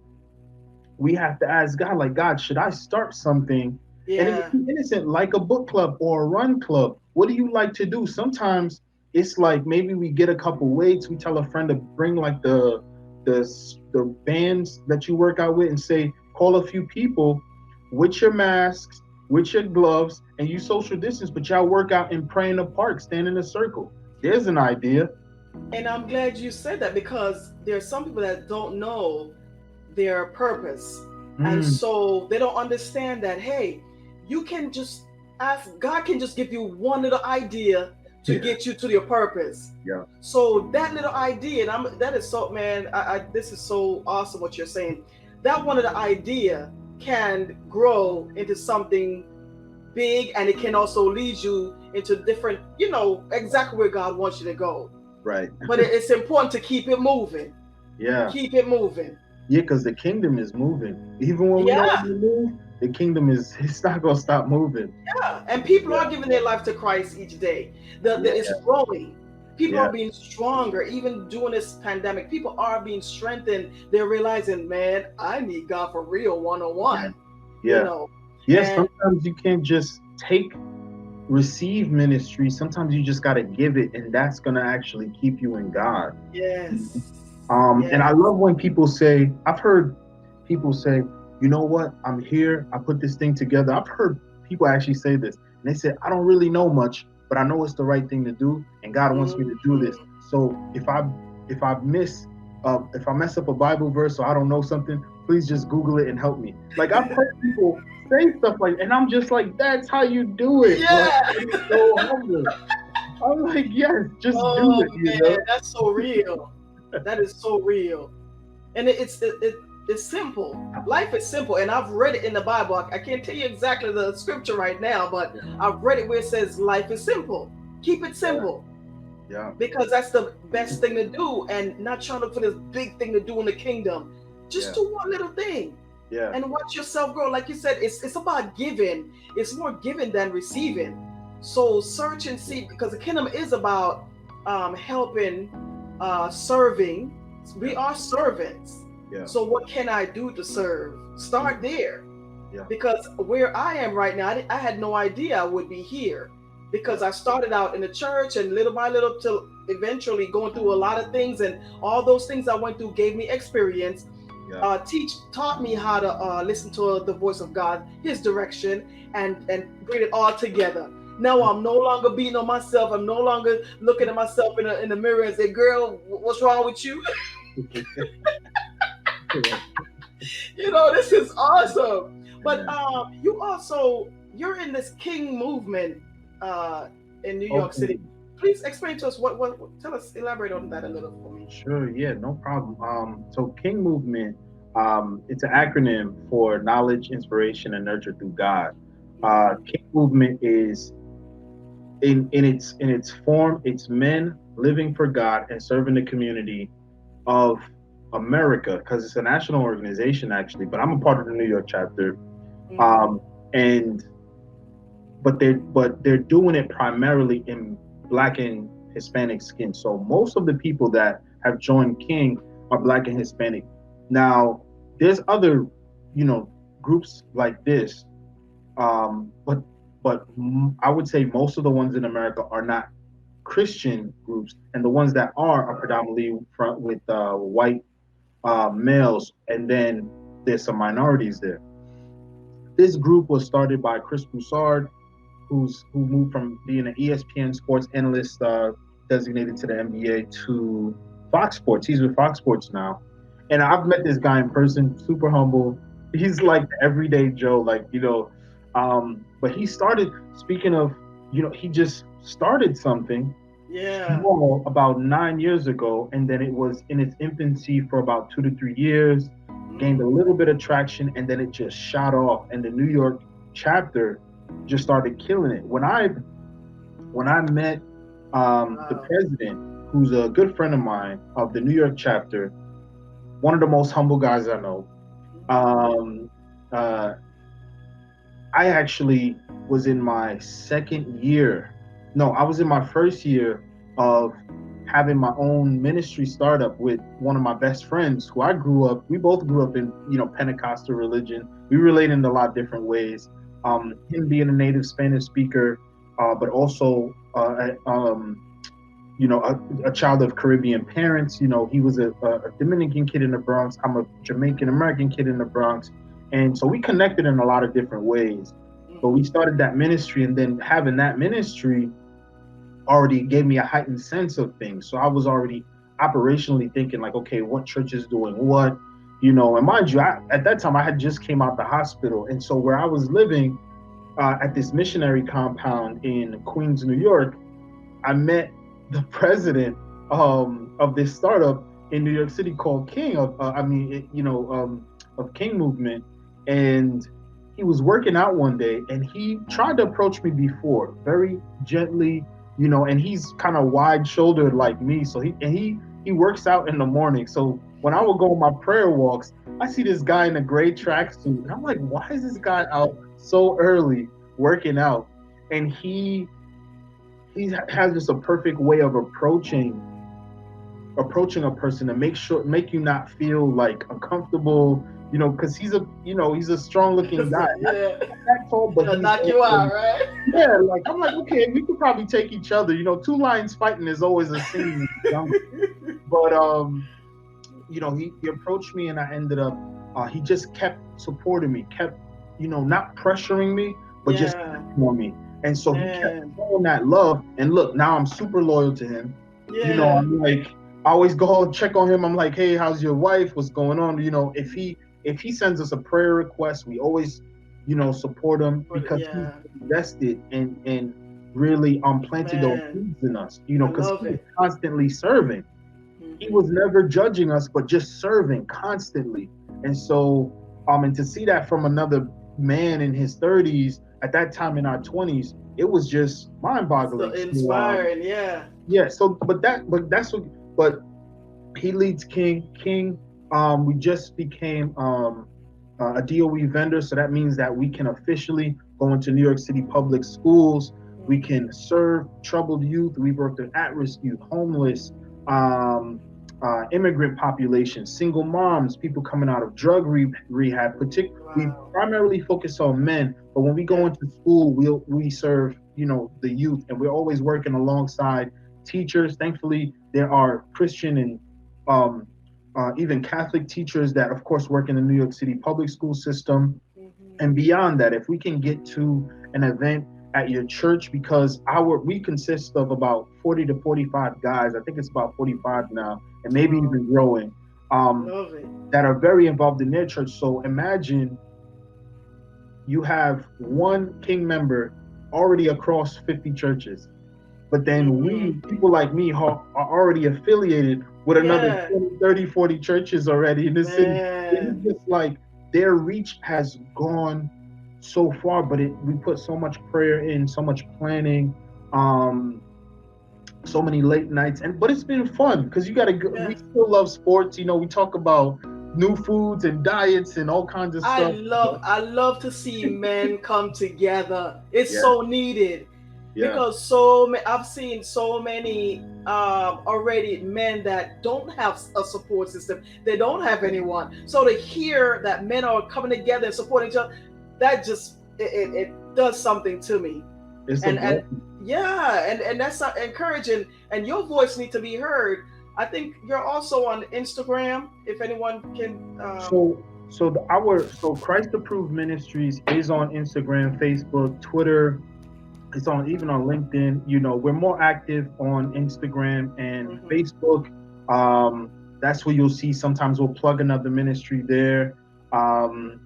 we have to ask God, like, God, should I start something? And it Yeah. can be innocent, like a book club or a run club. What do you like to do? Sometimes it's like maybe we get a couple weights. We tell a friend to bring like the bands that you work out with, and say, call a few people with your masks, with your gloves, and you social distance, but y'all work out and pray in the park, stand in a circle. There's an idea. And I'm glad you said that because there are some people that don't know their purpose. And Mm, so they don't understand that, hey, you can just ask, God can just give you one little idea to yeah, get you to your purpose. yeah, So that little idea, and that is so, man, this is so awesome what you're saying. That one of the idea can grow into something big, and it can also lead you into different, exactly where God wants you to go. right. But it's important to keep it moving. Yeah. Keep it moving. Yeah, because the kingdom is moving. Even when we don't Yeah, want to move, the kingdom it's not gonna stop moving. yeah. And people Yeah, are giving their life to Christ each day. yeah, It's growing. People yeah, are being stronger, even during this pandemic. People are being strengthened. They're realizing, man, I need God for real, one on yeah, one. You yeah. know, Yeah, and sometimes you can't just receive ministry. Sometimes you just gotta give it, and that's gonna actually keep you in God. yes, And yes, I love when people say, I've heard people say, you know what, I'm here, I put this thing together. I've heard people actually say this, and they said, I don't really know much, but I know it's the right thing to do, and God wants me to do this. mhm. So if I mess up a Bible verse or I don't know something, please just Google it and help me. Like I've heard people say stuff like, and I'm just like, that's how you do it. Like Yeah. it's so humble. I'm like, yes, just do Oh man, it. that's so real. That is so real. And it's simple. Life is simple, and I've read it in the Bible. I can't tell you exactly the scripture right now, but I've read it where it says life is simple. Keep it Yeah, simple yeah, because that's the best thing to do, and not trying to look for this big thing to do in the kingdom. Just yeah, do one little thing yeah, and watch yourself grow. Like you said, it's about giving. It's more giving than receiving. So search and see, because the kingdom is about helping, serving. We yeah, are servants. yeah, So what can I do to serve? mm, Start there, yeah, because where I am right now, I had no idea I would be here, because yeah, I started out in the church, and little by little till eventually going through a lot of things, and all those things I went through gave me experience, yeah, taught me how to listen to the voice of God, His direction, and bring it all together. Now I'm no longer beating on myself. I'm no longer looking at myself in the mirror and say, "Girl, what's wrong with you?" yeah, This is awesome. But you're in this King movement uh, in New York Okay. City. Please explain to us tell us, elaborate on that a little for me. Sure, yeah, no problem. So King Movement, it's an acronym for Knowledge, Inspiration, and Nurture Through God. King Movement is in its form, it's men living for God and serving the community of America, because it's a national organization actually. But I'm a part of the New York chapter, Mm-hmm. um, and but they're doing it primarily in Black and Hispanic skin. So most of the people that have joined King are Black and Hispanic. Now there's other, you know, groups like this, but I would say most of the ones in America are not Christian groups, and the ones that are predominantly front with white males, and then there's some minorities there. This group was started by Chris Broussard, who moved from being an ESPN sports analyst designated to the NBA to Fox Sports. He's with Fox Sports now, and I've met this guy in person. Super humble. He's like the everyday Joe, like But he started. Speaking of, he just started something Yeah. small about 9 years ago, and then it was in its infancy for about 2 to 3 years. Gained a Mm. little bit of traction, and then it just shot off. And the New York chapter just started killing it. When I met the Wow. president, who's a good friend of mine of the New York chapter, one of the most humble guys I know. Um, uh, I actually was in my second year. No, I was in my first year of having my own ministry startup with one of my best friends who we both grew up in, Pentecostal religion. We relate in a lot of different ways. Him being a native Spanish speaker, but also, a child of Caribbean parents. He was a Dominican kid in the Bronx. I'm a Jamaican American kid in the Bronx. And so we connected in a lot of different ways. But we Mm-hmm. started that ministry, and then having that ministry already gave me a heightened sense of things. So I was already operationally thinking like, okay, what church is doing what, and mind you, at that time I had just came out the hospital. And so where I was living at this missionary compound in Queens, New York, I met the president of this startup in New York City called King of King Movement, and he was working out one day, and he tried to approach me before, very gently, and he's kind of wide shouldered like me, so he works out in the morning. So when I would go on my prayer walks, I see this guy in a gray tracksuit, and I'm like, why is this guy out so early working out? And he has just a perfect way of approaching a person to make you not feel like uncomfortable, because he's a strong looking guy, not Yeah. that tall, but Gonna he's knock you also, out, right? yeah, like I'm like, okay, we could probably take each other. Two lions fighting is always a scene in the jungle. But he approached me, and I ended up he just kept supporting me, kept, not pressuring me, but just Yeah. on me. And so he kept Man. showing that love. And look, now I'm super loyal to him. Yeah. I'm like, I always go check on him. I'm like, hey, how's your wife? What's going on? If he sends us a prayer request, we always, support him, But because he's yeah. invested and really planted those Man. seeds in us, I because love he was it. constantly serving. He was Mm-hmm. never judging us, but just serving constantly. And so, and to see that from another man in his 30s, at that time in our 20s, it was just So mind-boggling. So, inspiring, yeah. yeah. So, but he leads King. King. We just became a DOE vendor, so that means that we can officially go into New York City public schools. We can Mm-hmm. serve troubled youth. We've worked with at-risk youth, homeless, um, immigrant population, single moms, people coming out of drug rehab. We Wow. primarily focus on men, but when we go Yeah. into school, we serve the youth, and we're always working alongside teachers. Thankfully, there are Christian and um, even Catholic teachers that, of course, work in the New York City public school system. And Mm-hmm. beyond that, if we can get to an event at your church, because we consist of about 40 to 45 guys. I think it's about 45 now, and maybe Wow. even growing. Um, Love it. that are very involved in their church. So imagine you have one King member already across 50 churches. But then we, Mhm. people like me, are already affiliated with another Yeah, 20, 30, 40 churches already in the city. It's man. just like their reach has gone so far, but we put so much prayer in, so much planning, um, so many late nights, and but it's been fun because you gotta go, we Yeah. still love sports. You know, we talk about new foods and diets and all kinds of stuff. I love to see men come together. It's Yeah, so needed yeah, because I've seen so many already men that don't have a support system. They don't have anyone. So to hear that men are coming together and supporting each other, that just it does something to me. it's a And blessing. yeah, and that's encouraging. And your voice needs to be heard. I think you're also on Instagram. If anyone can, So Christ Approved Ministries is on Instagram, Facebook, Twitter. It's on even on LinkedIn. You know, we're more active on Instagram and mhm. Facebook. That's where you'll see sometimes we'll plug another ministry there. Um,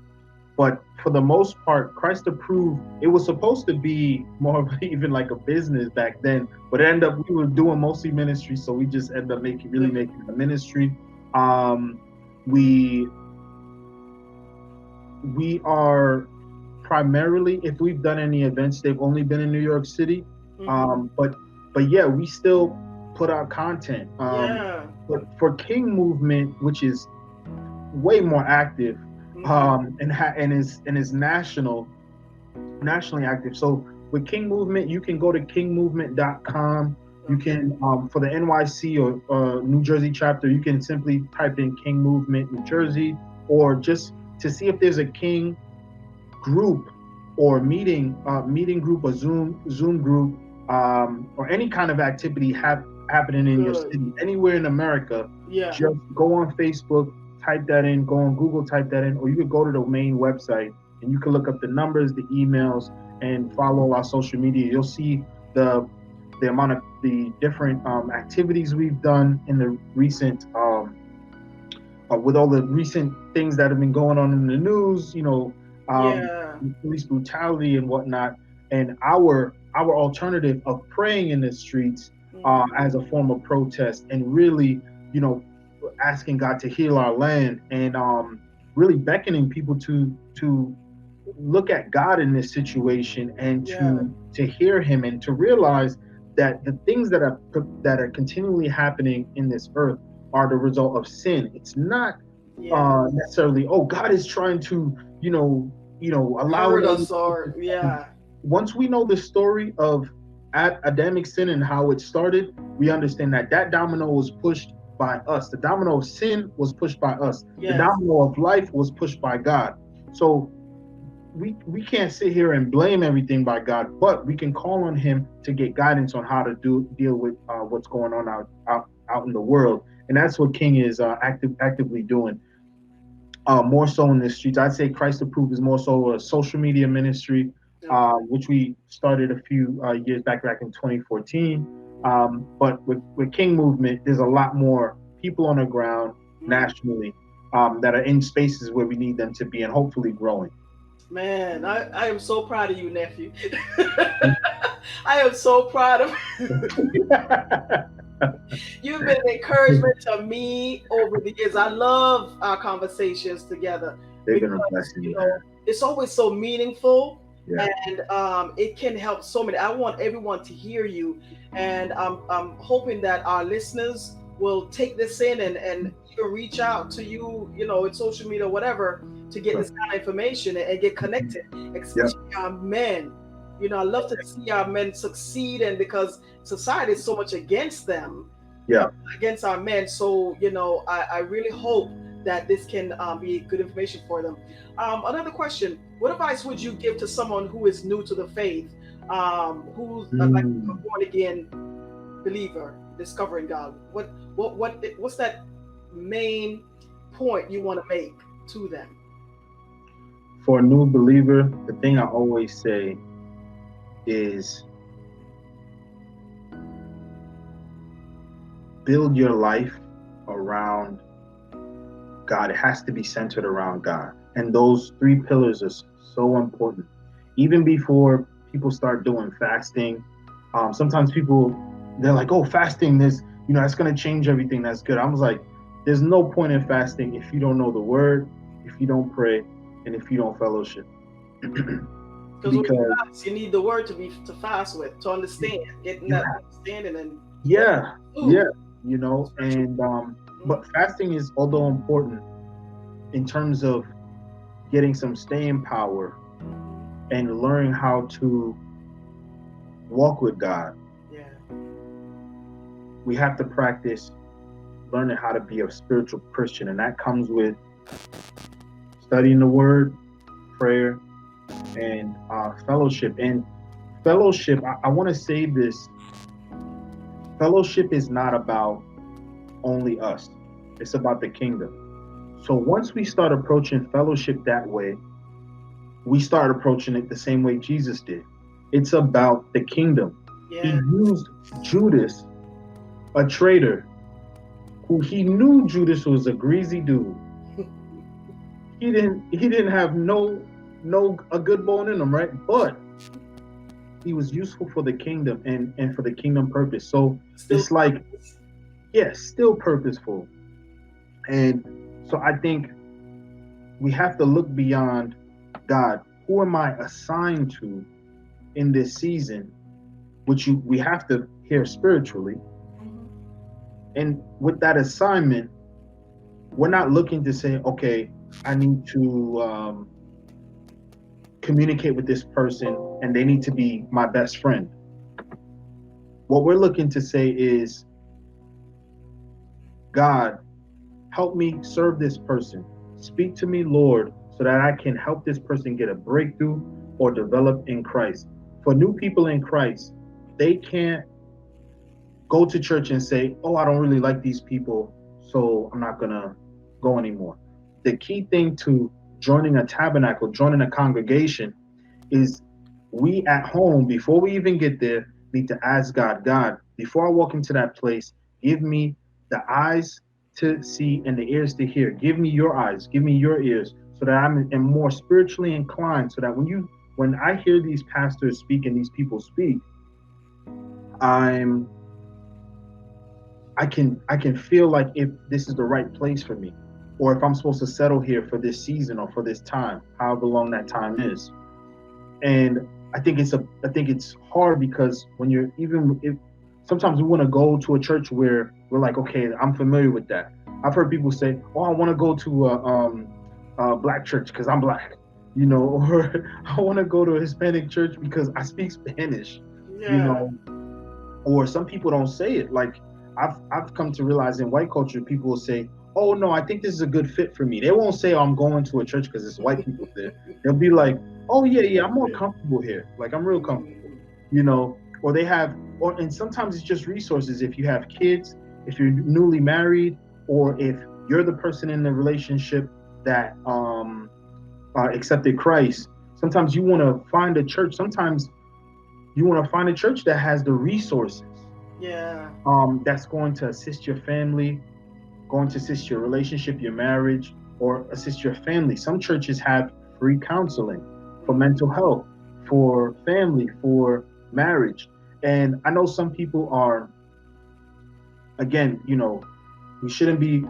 but for the most part, Christ Approved, it was supposed to be more of even like a business back then, but it ended up we were doing mostly ministry, so we just ended up making a ministry. Um, we we are primarily, if we've done any events, they've only been in New York City. Mhm. But yeah, we still put out content. Yeah. But for King Movement, which is way more active, Mhm. and is nationally active. So with King Movement, you can go to kingmovement.com. You Okay. can for the NYC or New Jersey chapter, you can simply type in King Movement New Jersey, or just to see if there's a King group or meeting group or Zoom group, or any kind of activity happening in your Good. city anywhere in America. Yeah. Just go on Facebook, type that in, go on Google, type that in, or you could go to the main website and you can look up the numbers, the emails, and follow our social media. You'll see the amount of the different activities we've done in the recent with all the recent things that have been going on in the news, um, Yeah. police brutality and whatnot, and our alternative of praying in the streets Mhm. as a form of protest, and really, you know, asking God to heal our land, and really beckoning people to look at God in this situation, and Yeah. to hear Him, and to realize that the things that are continually happening in this earth are the result of sin. It's not Yeah. necessarily, oh, God is trying to, allowing Hurt all us these things or to happen. yeah. Once we know the story of Adamic sin and how it started, we understand that that domino was pushed by us. The domino of sin was pushed by us. The Yes. domino of life was pushed by God. So we can't sit here and blame everything by God, but we can call on Him to get guidance on how to deal with what's going on out in the world, and that's what King is actively doing. More so in the streets, I'd say Christ Approved is more so a social media ministry, Okay. which we started a few years back in 2014. But with King Movement, there's a lot more people on the ground Mm. nationally that are in spaces where we need them to be, and hopefully growing. Man, I am so proud of you, nephew. I am so proud of you've been an encouragement to me over the years. I love our conversations together They've been a because blessing, man. it's always so meaningful, Yeah, and it can help so many. I want everyone to hear you, and I'm hoping that our listeners will take this in and even reach out to you, in social media, whatever, to get sure. this kind of information and get connected, Yeah, especially our men. I love to see our men succeed, and because society is so much against them, uh, yeah. against our men. So, I really hope that this can be good information for them. Another question: what advice would you give to someone who is new to the faith, who's like a Mm. born again believer, discovering God? What's that main point you want to make to them? For a new believer, the thing I always say is build your life around God. It has to be centered around God. And those three pillars are so important. Even before people start doing fasting, sometimes people, they're like, oh, fasting, this, that's going to change everything. That's good. I was like, there's no point in fasting if you don't know the word, if you don't pray, and if you don't fellowship. Because when you fast, you need the word to fast with, to understand, getting that understanding and yeah, and but fasting is, although important in terms of getting some staying power and learning how to walk with God. Yeah. We have to practice learning how to be a spiritual Christian, and that comes with studying the word, prayer, and fellowship. And fellowship, I want to say this, fellowship is not about only us. It's about the kingdom. So once we start approaching fellowship that way, we start approaching it the same way Jesus did. It's about the kingdom. Yeah. He used Judas, a traitor, who he knew Judas was a greasy dude. He didn't have a good bone in him, right? But he was useful for the kingdom and for the kingdom purpose. So it's like, still purposeful. And so I think we have to look beyond God. Who am I assigned to in this season? Which we have to hear spiritually. And with that assignment, we're not looking to say, okay, I need to communicate with this person and they need to be my best friend. What we're looking to say is, God, help me serve this person. Speak to me, Lord, so that I can help this person get a breakthrough or develop in Christ. For new people in Christ, they can't go to church and say, oh, I don't really like these people, so I'm not going to go anymore. The key thing to joining a tabernacle, joining a congregation, is we at home, before we even get there, need to ask God, before I walk into that place, give me the eyes to see and the ears to hear. Give me your eyes, give me your ears, so that I'm more spiritually inclined, so that when I hear these pastors speak and these people speak, I can feel like if this is the right place for me, or if I'm supposed to settle here for this season or for this time, however long that time is. And I think it's hard because when sometimes we want to go to a church where we're like, okay, I'm familiar with that. I've heard people say, oh, I want to go to a black church because I'm black, or I want to go to a Hispanic church because I speak Spanish, or some people don't say it. Like I've come to realize in white culture, people will say, oh no, I think this is a good fit for me. They won't say, oh, I'm going to a church because it's white people there. They'll be like, oh yeah, I'm more comfortable here. Like I'm real comfortable, or they have, and sometimes it's just resources. If you have kids, if you're newly married, or if you're the person in the relationship that accepted Christ, sometimes you want to find a church. Sometimes you want to find a church that has the resources. Yeah. That's going to assist your family, going to assist your relationship, your marriage, or assist your family. Some churches have free counseling for mental health, for family, for marriage. And I know some people are, again, we shouldn't be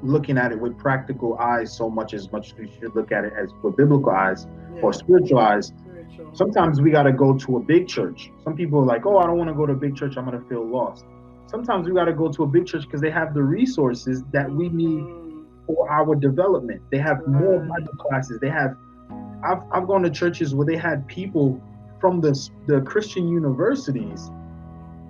looking at it with practical eyes so much as we should look at it as with biblical eyes or spiritual eyes. Sometimes we got to go to a big church. Some people are like, oh, I don't want to go to a big church, I'm going to feel lost. Sometimes we got to go to a big church because they have the resources that we need for our development. They have more Bible classes. I've gone to churches where they had people from the Christian universities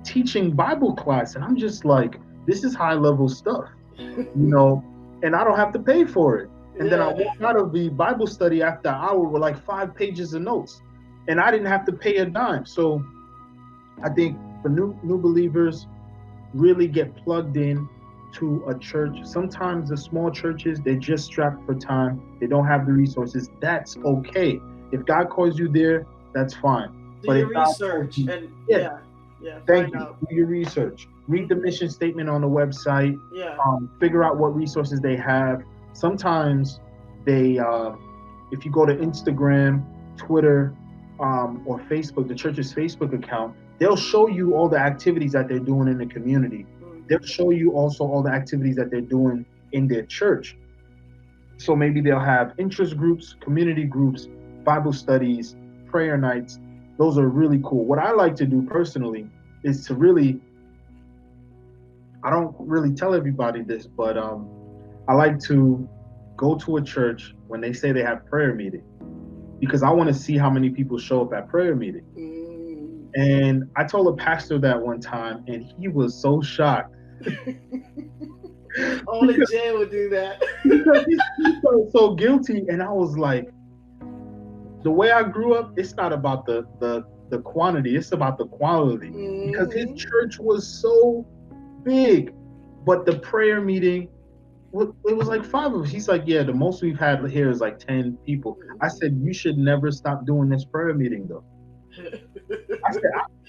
teaching Bible class, and I'm just like, this is high level stuff, and I don't have to pay for it. And then I walk out of the Bible study after an hour with like 5 pages of notes, and I didn't have to pay a dime. So I think for new believers, really get plugged in to a church. Sometimes the small churches, they're just strapped for time. They don't have the resources. That's okay. If God calls you there, that's fine. Do your research. And thank you. Do your research. read the mission statement on the website, Yeah. figure out what resources they have. Sometimes they, if you go to Instagram, Twitter, or Facebook, the church's Facebook account, they'll show you all the activities that they're doing in the community. They'll show you also all the activities that they're doing in their church. So maybe they'll have interest groups, community groups, Bible studies, prayer nights. Those are really cool. What I like to do personally is to really, I don't really tell everybody this, but I like to go to a church when they say they have prayer meeting, because I want to see how many people show up at prayer meeting. And I told a pastor that one time, and he was so shocked. Only Jay would do that. Because he felt so guilty, and I was like, the way I grew up, it's not about the quantity, it's about the quality. Because his church was so big, but the prayer meeting, it was like 5 of us. He's like, yeah, the most we've had here is like 10 people. I said, you should never stop doing this prayer meeting though. I said,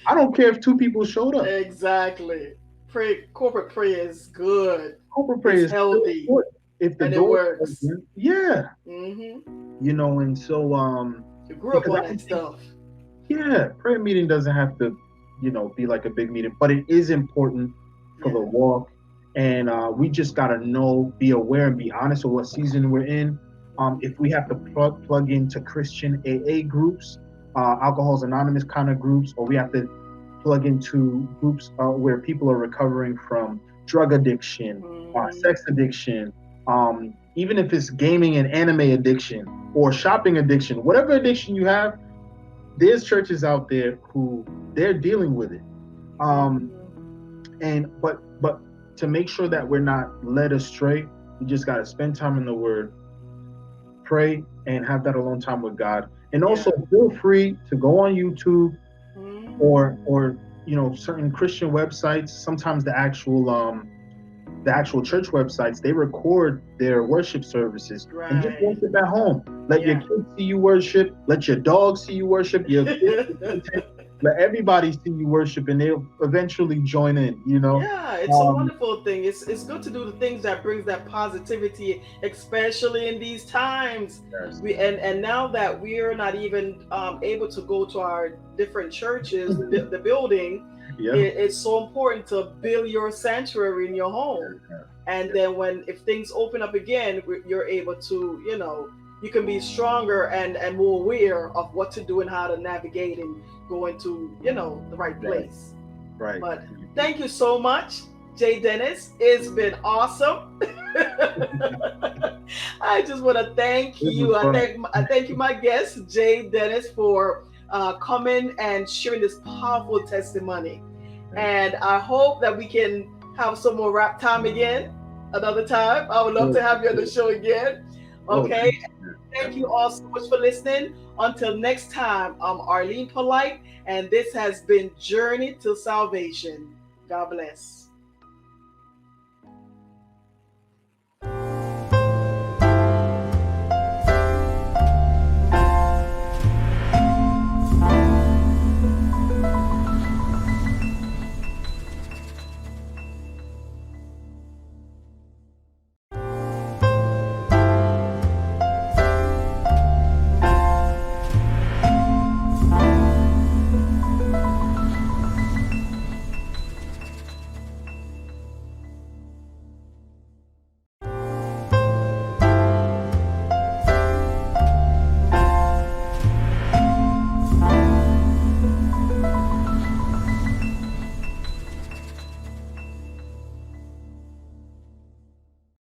I don't care if 2 people showed up. Exactly. Corporate prayer is good. Corporate prayer is healthy. If the and door it works. Open, yeah. You know, and so you grew up on that stuff. Yeah, prayer meeting doesn't have to, you know, be like a big meeting, but it is important for the walk. And we just gotta know, be aware, and be honest with what season we're in. If we have to plug into Christian AA groups, Alcoholics Anonymous kind of groups, or we have to plug into groups where people are recovering from drug addiction, sex addiction, even if it's gaming and anime addiction or shopping addiction, whatever addiction you have, there's churches out there who they're dealing with it. But to make sure that we're not led astray, we just got to spend time in the Word, pray, and have that alone time with God. And also feel free to go on YouTube or you know, certain Christian websites. Sometimes the actual church websites, they record their worship services and just worship at home. Let your kids see you worship. Let your dog see you worship. Your kids, let everybody see you worship, and they'll eventually join in. You know. Yeah, it's a wonderful thing. It's good to do the things that brings that positivity, especially in these times. Yes. And now that we are not even able to go to our different churches, the building. Yeah. It's so important to build your sanctuary in your home. And then if things open up again, you're able to, you know, you can be stronger and more aware of what to do and how to navigate and go into, you know, the right place. Right. But thank you so much, Jay Dennis. It's been awesome. I just want to thank you. I thank you, my guest, Jay Dennis, for coming and sharing this powerful testimony. And I hope that we can have some more rap time again another time. I would love to have you on the show again. Okay. Thank you all so much for listening. Until next time, I'm Arlene Polite, and this has been Journey to Salvation. God bless.